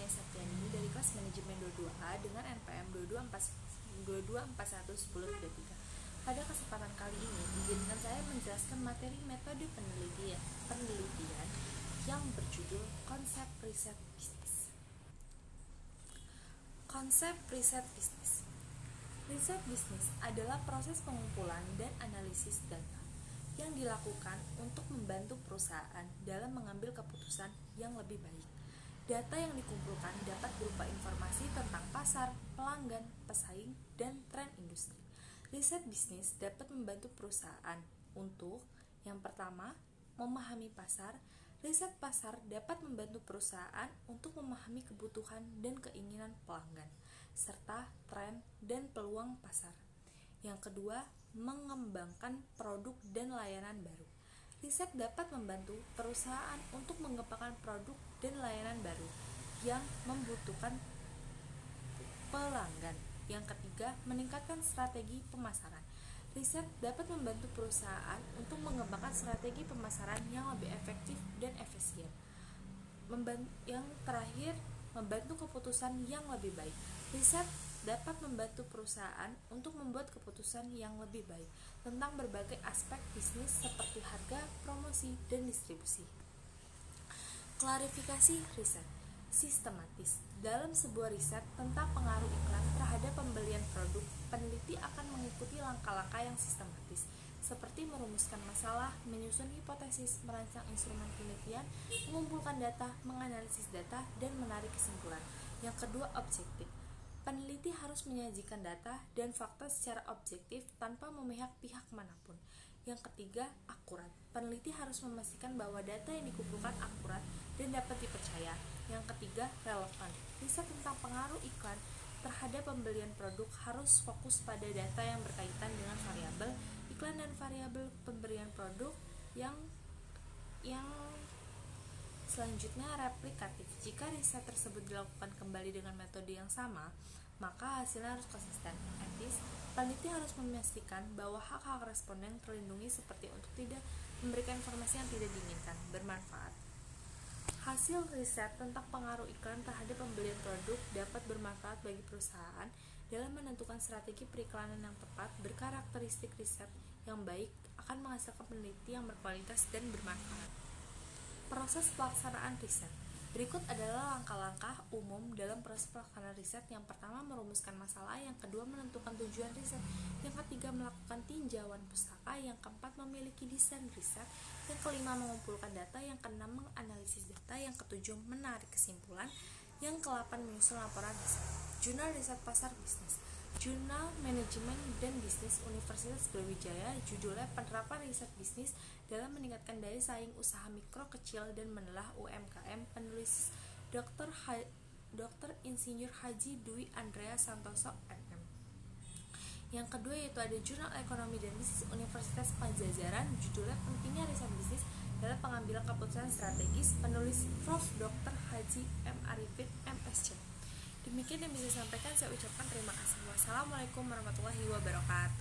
Nia Septiani dari kelas manajemen 22A dengan NPM 22411033. Pada kesempatan kali ini, izinkan saya menjelaskan materi metode penelitian yang berjudul Konsep Riset Bisnis. Konsep riset bisnis. Riset bisnis adalah proses pengumpulan dan analisis data yang dilakukan untuk membantu perusahaan dalam mengambil keputusan yang lebih baik. Data yang dikumpulkan dapat berupa informasi tentang pasar, pelanggan, pesaing, dan tren industri. Riset bisnis dapat membantu perusahaan untuk, yang pertama, memahami pasar. Riset pasar dapat membantu perusahaan untuk memahami kebutuhan dan keinginan pelanggan, serta tren dan peluang pasar. Yang kedua, mengembangkan produk dan layanan baru. Riset dapat membantu perusahaan untuk mengembangkan produk dan layanan baru yang membutuhkan pelanggan. Yang ketiga, meningkatkan strategi pemasaran. Riset dapat membantu perusahaan untuk mengembangkan strategi pemasaran yang lebih efektif dan efisien. Yang terakhir, membantu keputusan yang lebih baik. Riset dapat membantu perusahaan untuk membuat keputusan yang lebih baik tentang berbagai aspek bisnis seperti harga, promosi, dan distribusi. Klarifikasi riset sistematis. Dalam sebuah riset tentang pengaruh iklan terhadap pembelian produk, peneliti akan mengikuti langkah-langkah yang sistematis, seperti merumuskan masalah, menyusun hipotesis, merancang instrumen penelitian, mengumpulkan data, menganalisis data, dan menarik kesimpulan. Yang kedua, objektif. Peneliti harus menyajikan data dan fakta secara objektif tanpa memihak pihak manapun. Yang ketiga, akurat. Peneliti harus memastikan bahwa data yang dikumpulkan akurat dan dapat dipercaya. Yang ketiga, relevan. Riset tentang pengaruh iklan terhadap pembelian produk harus fokus pada data yang berkaitan dengan variabel iklan dan variabel pemberian produk. Yang selanjutnya, replikatif. Jika riset tersebut dilakukan kembali dengan metode yang sama, maka hasilnya harus konsisten. Etis, peneliti harus memastikan bahwa hak-hak responden terlindungi seperti untuk tidak memberikan informasi yang tidak diinginkan. Bermanfaat. Hasil riset tentang pengaruh iklan terhadap pembelian produk dapat bermanfaat bagi perusahaan dalam menentukan strategi periklanan yang tepat. Berkarakteristik riset yang baik akan menghasilkan peneliti yang berkualitas dan bermanfaat. Proses pelaksanaan riset. Berikut adalah langkah-langkah umum dalam proses pelaksanaan riset. Yang pertama, merumuskan masalah. Yang kedua, menentukan tujuan riset. Yang ketiga, melakukan tinjauan pustaka. Yang keempat, memiliki desain riset. Yang kelima, mengumpulkan data. Yang keenam, menganalisis data. Yang ketujuh, menarik kesimpulan. Yang kedelapan, menyusun laporan riset. Jurnal Riset Pasar Bisnis. Jurnal Manajemen dan Bisnis Universitas Brawijaya, judulnya Penerapan Riset Bisnis dalam Meningkatkan Daya Saing Usaha Mikro, Kecil, dan Menengah UMKM. Penulis Dr. Insinyur Haji Dwi Andrea Santoso, MM. Yang kedua yaitu ada Jurnal Ekonomi dan Bisnis Universitas Pajajaran, judulnya Pentingnya Riset Bisnis dalam Pengambilan Keputusan Strategis. Penulis Prof. Dr. Haji M. Arifin, MSc. Demikian yang bisa disampaikan, saya ucapkan terima kasih. Wassalamualaikum warahmatullahi wabarakatuh.